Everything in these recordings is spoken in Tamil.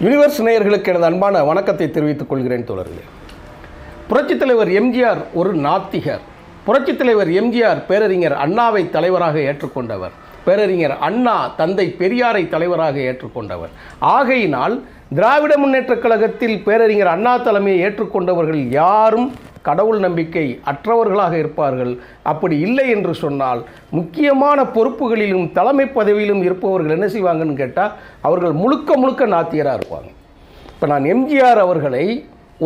யுனிவர்ஸ் நேயர்களுக்கு எனது அன்பான வணக்கத்தை தெரிவித்துக் கொள்கிறேன் தோழர்களே. புரட்சித் தலைவர் எம்ஜிஆர் ஒரு நாத்திகர். புரட்சித் தலைவர் எம்ஜிஆர் பேரறிஞர் அண்ணாவை தலைவராக ஏற்றுக்கொண்டவர். பேரறிஞர் அண்ணா தந்தை பெரியாரை தலைவராக ஏற்றுக்கொண்டவர். ஆகையினால் திராவிட முன்னேற்றக் கழகத்தில் பேரறிஞர் அண்ணா தலைமையை ஏற்றுக்கொண்டவர்கள் யாரும் கடவுள் நம்பிக்கை அற்றவர்களாக இருப்பார்கள். அப்படி இல்லை என்று சொன்னால் முக்கியமான பொறுப்புகளிலும் தலைமை பதவியிலும் இருப்பவர்கள் என்ன செய்வாங்கன்னு கேட்டால் அவர்கள் முழுக்க நாத்தியராக இருப்பாங்க. இப்போ நான் எம்ஜிஆர் அவர்களை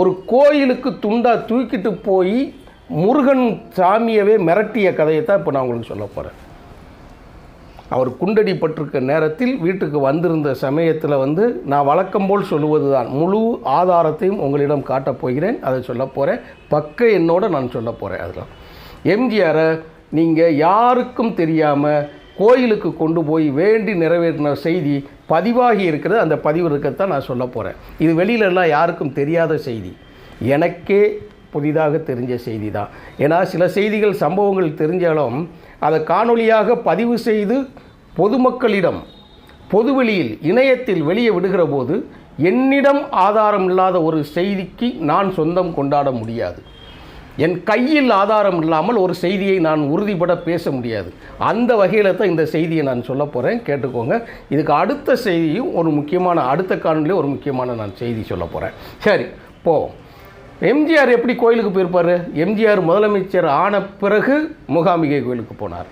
ஒரு கோயிலுக்கு துண்டா தூக்கிட்டு போய் முருகன் சாமியவே மிரட்டிய கதையை தான் இப்போ நான் உங்களுக்கு சொல்ல போகிறேன். அவர் குண்டடிப்பட்டிருக்க நேரத்தில் வீட்டுக்கு வந்திருந்த சமயத்தில் நான் வழக்கம் போல் சொல்லுவது தான், முழு ஆதாரத்தையும் உங்களிடம் காட்டப் போகிறேன். அதை சொல்ல போகிறேன், பக்க எண்ணோடு நான் சொல்ல போகிறேன். அதில் எம்ஜிஆரை நீங்கள் யாருக்கும் தெரியாமல் கோயிலுக்கு கொண்டு போய் வேண்டி நிறைவேற்றின செய்தி பதிவாகி இருக்கிறது. அந்த பதிவு இருக்கத்தான் நான் சொல்ல போகிறேன். இது வெளியிலெல்லாம் யாருக்கும் தெரியாத செய்தி, எனக்கே புதிதாக தெரிஞ்ச செய்தி தான். ஏன்னா சில செய்திகள் சம்பவங்கள் தெரிஞ்சாலும் அதை காணொலியாக பதிவு செய்து பொதுமக்களிடம் பொதுவெளியில் இணையத்தில் வெளியே விடுகிற போது என்னிடம் ஆதாரம் இல்லாத ஒரு செய்திக்கு நான் சொந்தம் கொண்டாட முடியாது. என் கையில் ஆதாரம் இல்லாமல் ஒரு செய்தியை நான் உறுதிப்பட பேச முடியாது. அந்த வகையில் தான் இந்த செய்தியை நான் சொல்ல போகிறேன், கேட்டுக்கோங்க. இதுக்கு அடுத்த செய்தியும் ஒரு முக்கியமான, அடுத்த காணொலியில் ஒரு முக்கியமான நான் செய்தி சொல்ல போகிறேன். சரி, எம்ஜிஆர் எப்படி கோயிலுக்கு போயிருப்பார்? எம்ஜிஆர் முதலமைச்சர் ஆன பிறகு மூகாம்பிகை கோயிலுக்கு போனார்.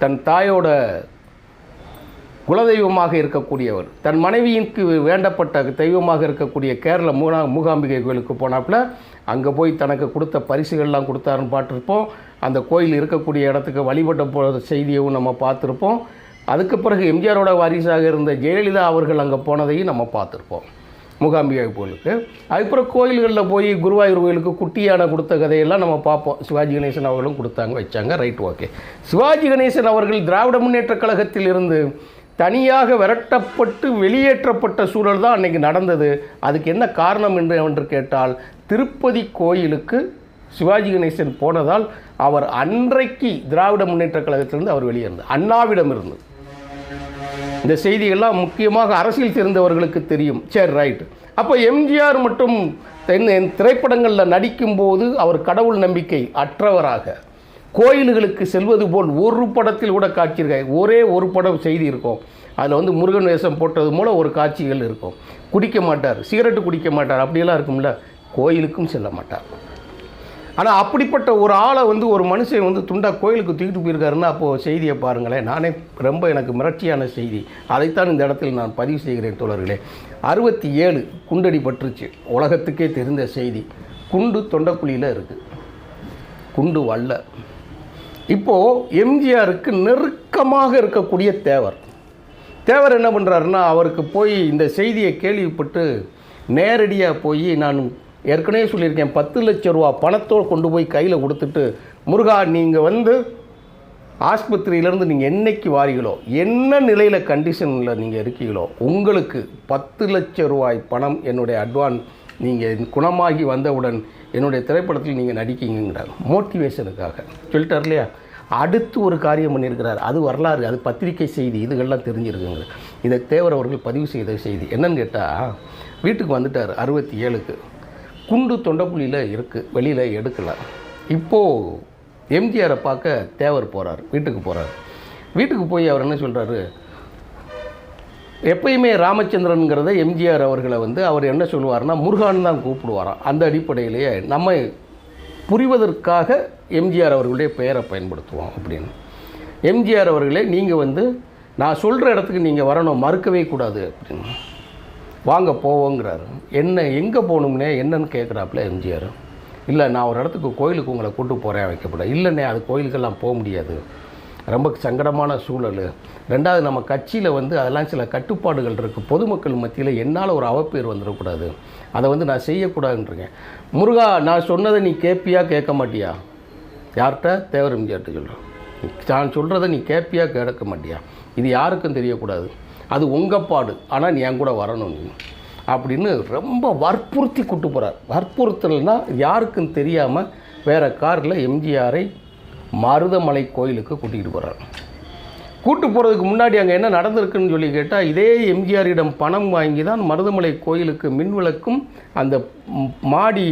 தன் தாயோட குலதெய்வமாக இருக்கக்கூடியவர், தன் மனைவிக்கு வேண்டப்பட்ட தெய்வமாக இருக்கக்கூடிய கேரள மூகாம்பிகை கோயிலுக்கு போனாப்புல அங்கே போய் தனக்கு கொடுத்த பரிசுகள்லாம் கொடுத்தாருன்னு பார்த்துருப்போம். அந்த கோயில் இருக்கக்கூடிய இடத்துக்கு வழிபட்ட போகிற செய்தியவும் நம்ம பார்த்துருப்போம். அதுக்கு பிறகு எம்ஜிஆரோட வாரிசாக இருந்த ஜெயலலிதா அவர்கள் அங்கே போனதையும் நம்ம பார்த்துருப்போம் மூகாம்பிகை கோயிலுக்கு. அதுக்கப்புறம் கோயில்களில் போய் குருவாயூர் கோயிலுக்கு குட்டியான கொடுத்த கதையெல்லாம் நம்ம பார்ப்போம். சிவாஜி கணேசன் அவர்களும் கொடுத்தாங்க, வச்சாங்க, ரைட், ஓகே. சிவாஜி கணேசன் அவர்கள் திராவிட முன்னேற்றக் கழகத்தில் இருந்து தனியாக விரட்டப்பட்டு வெளியேற்றப்பட்ட சூழல் தான் அன்றைக்கி நடந்தது. அதுக்கு என்ன காரணம் என்று கேட்டால், திருப்பதி கோயிலுக்கு சிவாஜி கணேசன் போனதால் அவர் அன்றைக்கு திராவிட முன்னேற்றக் கழகத்திலிருந்து அவர் வெளியே இருந்தார், அண்ணாவிடம் இருந்து. இந்த செய்திகள்லாம் முக்கியமாக அரசியல் தெரிந்தவர்களுக்கு தெரியும். சரி, ரைட். அப்போ எம்ஜிஆர் மட்டும் திரைப்படங்களில் நடிக்கும்போது அவர் கடவுள் நம்பிக்கை அற்றவராக கோயில்களுக்கு செல்வது போல் ஒரு படத்தில் கூட காட்சியிருக்காங்க. ஒரே ஒரு படம் செய்தி இருக்கும், அதில் முருகன் வேஷம் போட்டது மூலம் ஒரு காட்சிகள் இருக்கும். குடிக்க மாட்டார், சிகரெட்டு குடிக்க மாட்டார், அப்படியெல்லாம் இருக்கும்ல. கோயிலுக்கும் செல்ல மாட்டார். ஆனால் அப்படிப்பட்ட ஒரு ஆளை ஒரு மனுஷன் துண்டா கோயிலுக்கு தூக்கிட்டு போயிருக்காருன்னா அப்போது செய்தியை பாருங்களேன். நானே ரொம்ப எனக்கு மிரட்சியான செய்தி, அதைத்தான் இந்த இடத்தில் நான் பதிவு செய்கிறேன் தோழர்களே. 67 குண்டடி பட்டுருச்சு, உலகத்துக்கே தெரிந்த செய்தி. குண்டு தொண்டக்குழியில் இருக்குது, குண்டு வல்ல. இப்போது எம்ஜிஆருக்கு நெருக்கமாக இருக்கக்கூடிய தேவர் என்ன பண்ணுறாருன்னா, அவருக்கு போய் இந்த செய்தியை கேள்விப்பட்டு நேரடியாக போய், நான் ஏற்கனவே சொல்லியிருக்கேன், 10 லட்சம் ரூபா பணத்தோடு கொண்டு போய் கையில் கொடுத்துட்டு, முருகா நீங்கள் ஆஸ்பத்திரியிலேருந்து நீங்கள் என்னைக்கு வாரீங்களோ, என்ன நிலையில் கண்டிஷனில் நீங்கள் இருக்கீங்களோ, உங்களுக்கு 10 லட்சம் ரூபாய் பணம் என்னுடைய அட்வான்ஸ், நீங்கள் குணமாகி வந்தவுடன் என்னுடைய திரைப்படத்தில் நீங்கள் நடிக்கிங்கிறார். மோட்டிவேஷனுக்காக சொல்லிட்டார் இல்லையா. அடுத்து ஒரு காரியம் பண்ணியிருக்கிறார், அது வரலாறு, அது பத்திரிகை செய்தி, இதுகள்லாம் தெரிஞ்சிருக்குங்க. இதை தேவர் அவர்கள் பதிவு செய்த செய்தி என்னன்னு கேட்டால், வீட்டுக்கு வந்துட்டார் 67க்கு, குண்டு தொண்டக்குழியில் இருக்குது, வெளியில் எடுக்கலை. இப்போது எம்ஜிஆரை பார்க்க தேவர் போகிறார், வீட்டுக்கு போகிறார். வீட்டுக்கு போய் அவர் என்ன சொல்கிறாரு, எப்பயுமே ராமச்சந்திரனுங்கிறத எம்ஜிஆர் அவர்களை அவர் என்ன சொல்லுவார்னா முருகான் தான் கூப்பிடுவாராம். அந்த அடிப்படையிலேயே நம்ம புரிவதற்காக எம்ஜிஆர் அவர்களுடைய பெயரை பயன்படுத்துவோம் அப்படின்னு. எம்ஜிஆர் அவர்களே, நீங்கள் நான் சொல்கிற இடத்துக்கு நீங்கள் வரணும், மறுக்கவே கூடாது அப்படின்னு. வாங்க போவோங்கிறாரு. என்ன, எங்கே போகணும்னே என்னன்னு கேட்குறாப்புல எம்ஜிஆர். இல்லை, நான் ஒரு இடத்துக்கு கோயிலுக்கு உங்களை கூட்டு போகிறேன் வைக்கப்பட. இல்லைண்ணே, அது கோயிலுக்கெல்லாம் போக முடியாது, ரொம்ப சங்கடமான சூழல். ரெண்டாவது, நம்ம கட்சியில் அதெல்லாம் சில கட்டுப்பாடுகள் இருக்குது, பொதுமக்கள் மத்தியில் என்னால் ஒரு அவப்பேர் வந்துடக்கூடாது, அதை நான் செய்யக்கூடாதுன்றேன். முருகா, நான் சொன்னதை நீ கேட்பியா கேட்க மாட்டியா? யார்கிட்ட? தேவர் எம்ஜிஆர்கிட்ட சொல்கிறேன். நான் சொல்கிறத நீ கேட்பியா கேட்க மாட்டியா? இது யாருக்கும் தெரியக்கூடாது, அது உங்கள் பாடு, ஆனால் நீ என் கூட வரணும் நீ அப்படின்னு ரொம்ப வற்புறுத்தி கூட்டு போகிறார். வற்புறுத்தல்னா யாருக்கும் தெரியாமல் வேறு காரில் எம்ஜிஆரை மருதமலை கோயிலுக்கு கூட்டிகிட்டு போகிறார். கூட்டு போகிறதுக்கு முன்னாடி அங்கே என்ன நடந்திருக்குன்னு சொல்லி கேட்டால், இதே எம்ஜிஆரிடம் பணம் வாங்கி தான் மருதமலை கோயிலுக்கு மின்விளக்கும் அந்த மாடி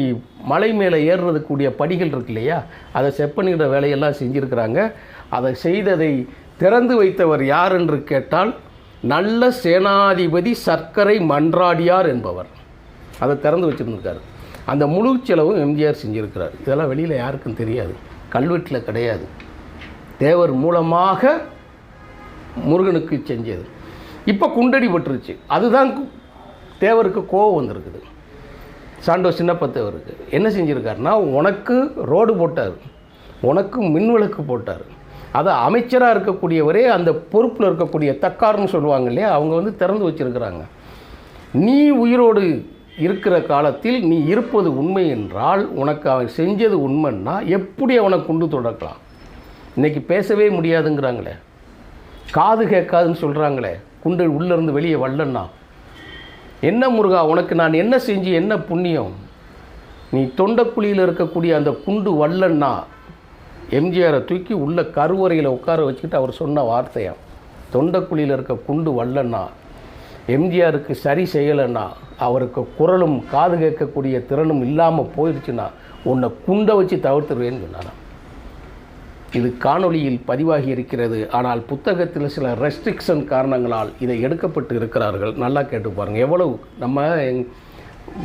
மலை மேலே ஏறுறதுக்கூடிய படிகள் இருக்கு இல்லையா, அதை செப்பனிடுற வேலையெல்லாம் செஞ்சுருக்கிறாங்க. அதை செய்ததை திறந்து வைத்தவர் யார் என்று கேட்டால், நல்ல சேனாதிபதி சர்க்கரை மன்றாடியார் என்பவர் அதை திறந்து வச்சுருந்துருக்காரு. அந்த முழு செலவும் எம்ஜிஆர் செஞ்சுருக்கிறார். இதெல்லாம் வெளியில் யாருக்கும் தெரியாது, கல்வெட்டில் கிடையாது. தேவர் மூலமாக முருகனுக்கு செஞ்சது. இப்போ குண்டடி பட்டுருச்சு. அதுதான் தேவருக்கு கோவம் வந்திருக்குது. சாண்டோ சின்னப்ப தேவருக்கு என்ன செஞ்சுருக்காருன்னா, உனக்கு ரோடு போட்டார், உனக்கு மின்விளக்கு போட்டார். அதை அமைச்சராக இருக்கக்கூடியவரே அந்த பொறுப்பில் இருக்கக்கூடிய தக்கார்னு சொல்லுவாங்க இல்லையா, அவங்க வந்து திறந்து வச்சுருக்கிறாங்க. நீ உயிரோடு இருக்கிற காலத்தில் நீ இருப்பது உண்மை என்றால், உனக்கு அவன் செஞ்சது உண்மைன்னா எப்படி அவனை கொண்டு தொடக்கலாம்? இன்றைக்கி பேசவே முடியாதுங்கிறாங்களே, காது கேட்காதுன்னு சொல்கிறாங்களே, குண்டு உள்ளேருந்து வெளியே வரலன்னா. என்ன முருகா, உனக்கு நான் என்ன செஞ்சு என்ன புண்ணியம்? நீ தொண்டக்குழியில் இருக்கக்கூடிய அந்த குண்டு வல்லன்னா எம்ஜிஆரை தூக்கி உள்ள கருவறையில் உட்கார வச்சுக்கிட்டு அவர் சொன்ன வார்த்தையாம். தொண்டக்குழியில் இருக்க குண்டு வல்லன்னா, எம்ஜிஆருக்கு சரி செய்யலைன்னா, அவருக்கு குரலும் காது கேட்கக்கூடிய திறனும் இல்லாமல் போயிடுச்சுன்னா உன்னை குண்டை வச்சு தவிர்த்துருவேன்னு சொன்னாராம். இது காணொளியில் பதிவாகி இருக்கிறது. ஆனால் புத்தகத்தில் சில ரெஸ்ட்ரிக்ஷன் காரணங்களால் இதை எடுக்கப்பட்டு இருக்கிறார்கள். நல்லா கேட்டு பாருங்கள். எவ்வளவு நம்ம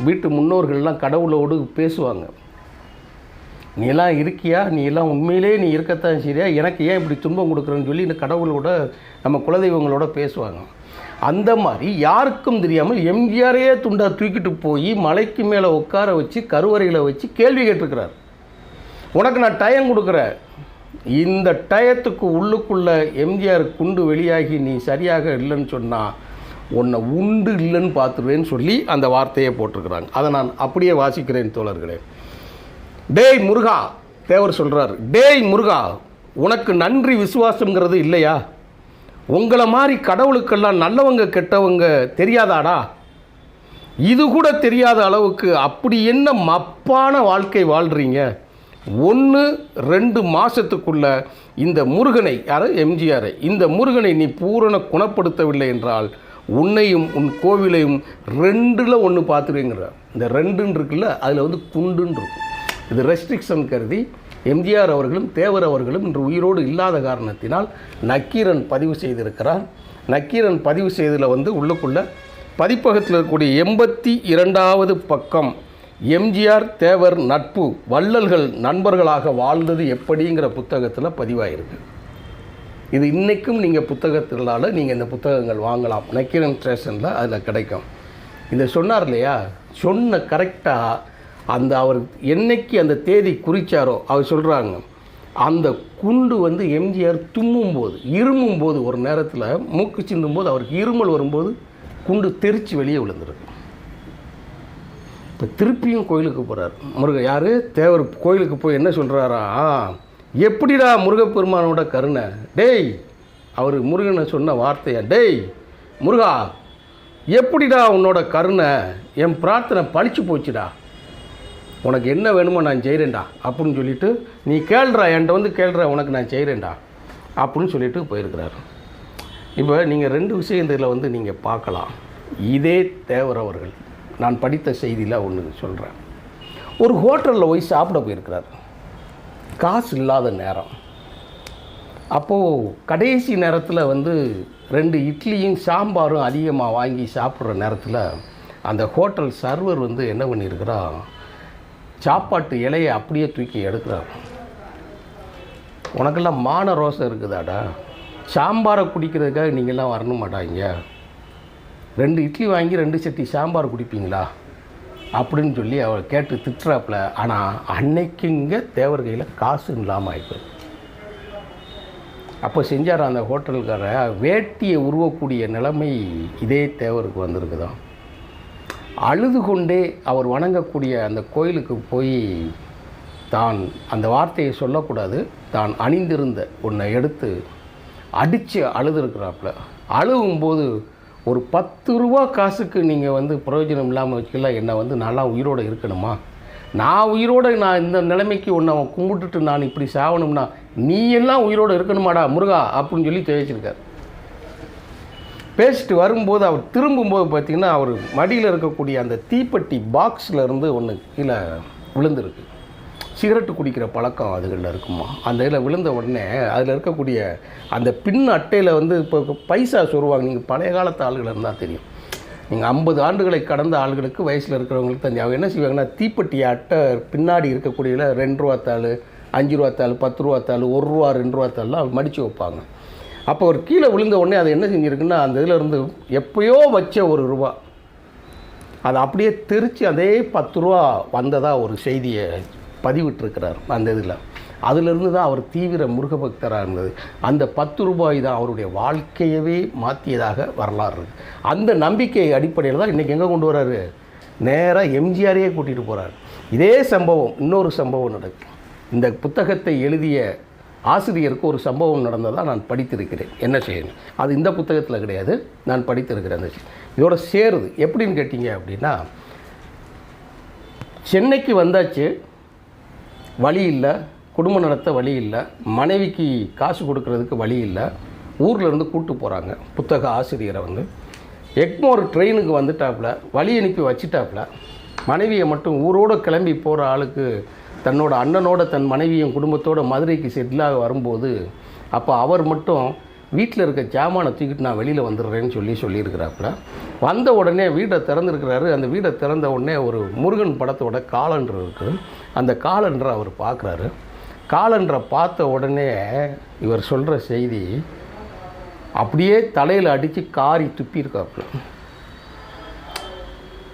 வீட்டு முன்னோர்கள்லாம் கடவுளோடு பேசுவாங்க. நீ எல்லாம் இருக்கியா, நீ எல்லாம் உண்மையிலே நீ இருக்கத்தான் சரியா, எனக்கு ஏன் இப்படி துன்பம் கொடுக்குறேன்னு சொல்லி இந்த கடவுளோட நம்ம குலதெய்வங்களோட பேசுவாங்க. அந்த மாதிரி யாருக்கும் தெரியாமல் எம்ஜிஆரையே துண்டா தூக்கிட்டு போய் மலைக்கு மேலே உட்கார வச்சு கருவறையில் வச்சு கேள்வி கேட்டிருக்கிறார். உனக்கு நான் டயம் கொடுக்குறேன், இந்த டயத்துக்கு உள்ளுக்குள்ளே எம்ஜிஆர் குண்டு வெளியாகி நீ சரியாக இல்லைன்னு சொன்னால் உன்னை உண்டு இல்லைன்னு பார்த்துருவேன்னு சொல்லி அந்த வார்த்தையை போட்டிருக்கிறாங்க. அதை நான் அப்படியே வாசிக்கிறேன் தோழர்களே. டேய் முருகா, தேவர் சொல்கிறார், டேய் முருகா, உனக்கு நன்றி விசுவாசங்கிறது இல்லையா? உங்களை மாதிரி கடவுளுக்கெல்லாம் நல்லவங்க கெட்டவங்க தெரியாதாடா? இது கூட தெரியாத அளவுக்கு அப்படி என்ன மப்பான வாழ்க்கை வாழ்கிறீங்க? 1-2 மாதத்துக்குள்ள இந்த முருகனை, யார் எம்ஜிஆரை, இந்த முருகனை நீ பூரண குணப்படுத்தவில்லை என்றால் உன்னையும் உன் கோவிலையும் 2ல் 1 பார்த்துருவேங்கிறார். இந்த 2ன்னு இருக்குல்ல, அதில் வந்து குண்டுன்னு இருக்கும். இது ரெஸ்ட்ரிக்ஷன் கருதி எம்ஜிஆர் அவர்களும் தேவர் அவர்களும் இன்று உயிரோடு இல்லாத காரணத்தினால் நக்கீரன் பதிவு செய்திருக்கிறார். நக்கீரன் பதிவு செய்ததில் வந்து உள்ளுக்குள்ள பதிப்பகத்தில் இருக்கக்கூடிய 82வது பக்கம் எம்ஜிஆர் தேவர் நட்பு, வள்ளல்கள் நண்பர்களாக வாழ்ந்தது எப்படிங்கிற புத்தகத்தில் பதிவாயிருக்கு. இது இன்றைக்கும் நீங்கள் புத்தகத்தினால நீங்கள் இந்த புத்தகங்கள் வாங்கலாம். நக்கீரன் ஸ்டேஷனில் அதில் கிடைக்கும். இதை சொன்னார் இல்லையா, சொன்ன கரெக்டாக அந்த அவர் என்னைக்கு அந்த தேதி குறித்தாரோ அவர் சொல்கிறாங்க, அந்த குண்டு வந்து எம்ஜிஆர் தும்மும்போது இருமும்போது ஒரு நேரத்தில் மூக்கு சிந்தும்போது அவருக்கு இருமல் வரும்போது குண்டு தெரிச்சு வெளியே விழுந்துருக்கு. இப்போ திருப்பியும் கோயிலுக்கு போகிறார் முருகன். யார்? தேவர் கோயிலுக்கு போய் என்ன சொல்கிறாரா, எப்படிடா முருகப்பெருமானோட கருணை? டேய், அவர் முருகனை சொன்ன வார்த்தையா, டேய் முருகா, எப்படிடா உன்னோட கருணை? என் பிரார்த்தனை பழிச்சு போச்சுடா, உனக்கு என்ன வேணுமோ நான் செய்கிறேன்டா அப்படின்னு சொல்லிவிட்டு, நீ கேள்றா, என்கிட்ட வந்து கேள்றா, உனக்கு நான் செய்கிறேன்டா அப்படின்னு சொல்லிட்டு போயிருக்கிறார். இப்போ நீங்கள் 2 விஷயம் இதில் வந்து நீங்கள் பார்க்கலாம். இதே தேவர் அவர்கள் நான் படித்த செய்தியில் ஒன்று சொல்கிறேன். ஒரு ஹோட்டலில் போய் சாப்பிட போயிருக்கிறார், காசு இல்லாத நேரம். அப்போது கடைசி நேரத்தில் வந்து 2 இட்லியும் சாம்பாரும் அதிகமாக வாங்கி சாப்பிட்ற நேரத்தில் அந்த ஹோட்டல் சர்வர் வந்து என்ன பண்ணியிருக்கிறா, சாப்பாட்டு இலையை அப்படியே தூக்கி எடுக்கிறார். உனக்கெல்லாம் மான ரோசம் இருக்குதாடா? சாம்பாரை குடிக்கிறதுக்காக நீங்கள்லாம் வரணுமாடா? இங்கே 2 இட்லி வாங்கி 2 சட்டி சாம்பார் குடிப்பீங்களா அப்படின்னு சொல்லி அவர் கேட்டு திட்டுறாப்புல. ஆனால் அன்னைக்கு இங்கே தேவர் கையில் காசு இல்லாமல் ஆயிடுது. அப்போ செஞ்சார் அந்த ஹோட்டலுக்கார, வேட்டியை உருவக்கூடிய நிலைமை இதே தேவருக்கு வந்திருக்குதான். அழுது கொண்டே அவர் வணங்கக்கூடிய அந்த கோயிலுக்கு போய் தான் அந்த வார்த்தையை சொல்லக்கூடாது, தான் அணிந்திருந்த ஒன்றை எடுத்து அடித்து அழுதுருக்கிறாப்புல. அழுகும்போது ஒரு 10 ரூபா காசுக்கு நீங்கள் வந்து பிரயோஜனம் இல்லாமல் வச்சுக்கலாம், என்னை வந்து நான்லாம் உயிரோடு இருக்கணுமா? நான் உயிரோடு நான் இந்த நிலைமைக்கு உன்னை கும்பிட்டுட்டு நான் இப்படி சாகணும்னா நீ எல்லாம் உயிரோடு இருக்கணுமாடா முருகா அப்படின்னு சொல்லி தெரிவிச்சிருக்கார். பேசிட்டு வரும்போது அவர் திரும்பும்போது பார்த்திங்கன்னா அவர் மடியில் இருக்கக்கூடிய அந்த தீப்பெட்டி பாக்ஸில் இருந்து ஒன்று கீழே விழுந்துருக்கு. சிகரெட்டு குடிக்கிற பழக்கம் அதுகளில் இருக்குமா, அந்த இதில் விழுந்த உடனே அதில் இருக்கக்கூடிய அந்த பின் அட்டையில் வந்து இப்போ பைசா சொருவாங்க. நீங்கள் பழைய காலத்து ஆளுகள் இருந்தால் தெரியும். நீங்கள் 50 ஆண்டுகளை கடந்த ஆளுகளுக்கு வயசில் இருக்கிறவங்களுக்கு தெரிஞ்சு அவங்க என்ன செய்வாங்கன்னா தீப்பெட்டி அட்டை பின்னாடி இருக்கக்கூடியதில் 2 ரூபா தாள், 5 ரூபா தாள், 10 ரூபா தாள், 1 ரூபா 2 ரூபா தாள்லாம் மடித்து வைப்பாங்க. அப்போ ஒரு கீழே விழுந்த உடனே அது என்ன செஞ்சுருக்குன்னா அந்த இதில் இருந்து எப்போயோ வச்ச 1 ரூபா அதை அப்படியே தெரித்து அதே 10 ரூபா வந்ததாக ஒரு செய்தியை பதிவிட்டிருக்கிறார் அந்த இதில். அதிலிருந்து தான் அவர் தீவிர முருக பக்தராக இருந்தது. அந்த 10 ரூபாய் தான் அவருடைய வாழ்க்கையவே மாற்றியதாக வரலாறு இருக்குது. அந்த நம்பிக்கை அடிப்படையில் தான் இன்றைக்கி எங்கே கொண்டு வர்றாரு, நேராக எம்ஜிஆரையே கூட்டிகிட்டு போகிறார். இதே சம்பவம் இன்னொரு சம்பவம் நடக்கும். இந்த புத்தகத்தை எழுதிய ஆசிரியருக்கு ஒரு சம்பவம் நடந்ததாக நான் படித்திருக்கிறேன். என்ன செய்யணும், அது இந்த புத்தகத்தில் கிடையாது, நான் படித்திருக்கிறேன். அந்த இதோட சேருது எப்படின்னு கேட்டிங்க அப்படின்னா, சென்னைக்கு வந்தாச்சு, வழி இல்லை, குடும்பம் நடத்த வழி இல்லை, மனைவிக்கு காசு கொடுக்கறதுக்கு வழி இல்லை, ஊரில் இருந்து கூப்பிட்டு போகிறாங்க புத்தக ஆசிரியரை. வந்து எக்மோர் ட்ரெயினுக்கு வந்துட்டாப்புல, வழி அனுப்பி வச்சுட்டாப்புல. மனைவியை மட்டும் ஊரோடு கிளம்பி போகிற ஆளுக்கு தன்னோட அண்ணனோட தன் மனைவியும் குடும்பத்தோடு மதுரைக்கு செட்டிலாக வரும்போது அப்போ அவர் மட்டும் வீட்டில் இருக்க ஜாமானை தூக்கிட்டு நான் வெளியில் வந்துடுறேன்னு சொல்லியிருக்கிறாப்புல. வந்த உடனே வீட்டை திறந்துருக்கிறாரு. அந்த வீட்டை திறந்த உடனே ஒரு முருகன் படத்தோட காலண்டர் இருக்குது. அந்த காலண்டரை அவர் பார்க்குறாரு. காலண்டரை பார்த்த உடனே இவர் சொல்கிற செய்தி அப்படியே தலையில் அடித்து காரி துப்பியிருக்காப்புல.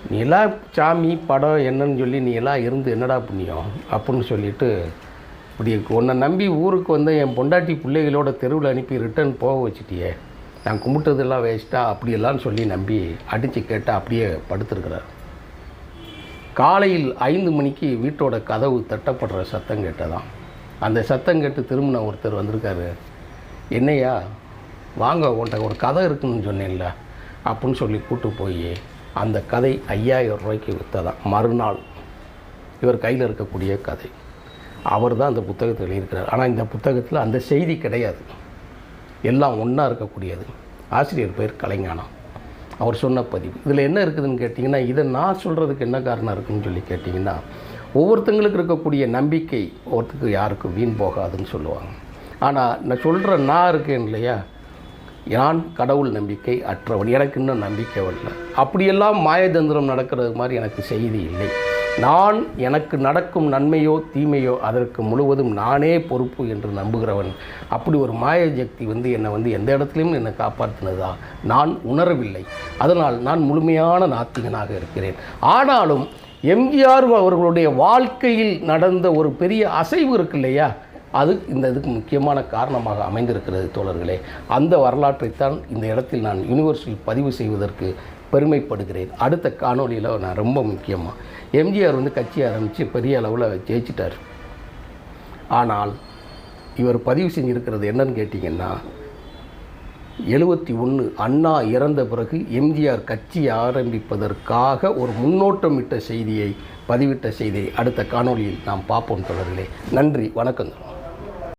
நீ எல்லாம் சாமி படம் என்னன்னு சொல்லி நீ எல்லாம் இருந்து என்னடா புண்ணியம் அப்படின்னு சொல்லிட்டு இப்படி உன்னை நம்பி ஊருக்கு வந்து என் பொண்டாட்டி பிள்ளைகளோட தெருவில் அனுப்பி ரிட்டர்ன் போக வச்சுட்டியே, நான் கும்பிட்டதெல்லாம் வேஸ்ட்டாக அப்படியெல்லாம் சொல்லி நம்பி அடித்து கேட்டால் அப்படியே படுத்துருக்கிறார். காலையில் 5 மணிக்கு வீட்டோட கதவு தட்டப்படுற சத்தம் கேட்டதான். அந்த சத்தம் கேட்டு திரும்பின ஒருத்தர் வந்திருக்காரு. என்னையா வாங்க, உன்ட்ட ஒரு கதை இருக்குன்னு சொன்னேன்ல அப்படின்னு சொல்லி கூப்பிட்டு போய் அந்த கதை 5000 ரூபாய்க்கு விற்றதான். மறுநாள் இவர் கையில் இருக்கக்கூடிய கதை அவர் தான் அந்த புத்தகத்தை எழுதியிருக்கிறார். ஆனால் இந்த புத்தகத்தில் அந்த செய்தி கிடையாது, எல்லாம் ஒன்றா இருக்கக்கூடியது. ஆசிரியர் பேர் கலைஞானம். அவர் சொன்ன பதிவு இதில் என்ன இருக்குதுன்னு கேட்டிங்கன்னா, இதை நான் சொல்கிறதுக்கு என்ன காரணம் இருக்குதுன்னு சொல்லி கேட்டிங்கன்னா, ஒவ்வொருத்தங்களுக்கு இருக்கக்கூடிய நம்பிக்கை ஒருத்தருக்கு யாருக்கும் வீண் போகாதுன்னு சொல்லுவாங்க. ஆனால் நான் சொல்கிற நான் இருக்கேன் இல்லையா, நான் கடவுள் நம்பிக்கை அற்றவன், எனக்கு இன்னும் நம்பிக்கை வரல. அப்படியெல்லாம் மாயதந்திரம் நடக்கிறது மாதிரி எனக்கு செய்தி இல்லை. நான் எனக்கு நடக்கும் நன்மையோ தீமையோ அதற்கு முழுவதும் நானே பொறுப்பு என்று நம்புகிறவன். அப்படி ஒரு மாயசக்தி என்னை எந்த இடத்துலையும் என்னை காப்பாற்றினதா நான் உணரவில்லை. அதனால் நான் முழுமையான நாத்திகனாக இருக்கிறேன். ஆனாலும் எம்ஜிஆர் அவர்களுடைய வாழ்க்கையில் நடந்த ஒரு பெரிய அசைவு இருக்கு இல்லையா, அது இதுக்கு முக்கியமான காரணமாக அமைந்திருக்கிறது தோழர்களே. அந்த வரலாற்றைத்தான் இந்த இடத்தில் நான் யூனிவர்ஸில் பதிவு செய்வதற்கு பெருமைப்படுகிறேன். அடுத்த காணொலியில் நான் ரொம்ப முக்கியமாக எம்ஜிஆர் கட்சி ஆரம்பித்து பெரிய அளவில் ஜெயிச்சிட்டார். ஆனால் இவர் பதிவு செஞ்சுருக்கிறது என்னன்னு கேட்டிங்கன்னா, 71 அண்ணா இறந்த பிறகு எம்ஜிஆர் கட்சி ஆரம்பிப்பதற்காக ஒரு முன்னோட்டமிட்ட செய்தியை பதிவிட்ட செய்தியை அடுத்த காணொலியில் நாம் பார்ப்போம் தொடர்களே. நன்றி, வணக்கங்கள்.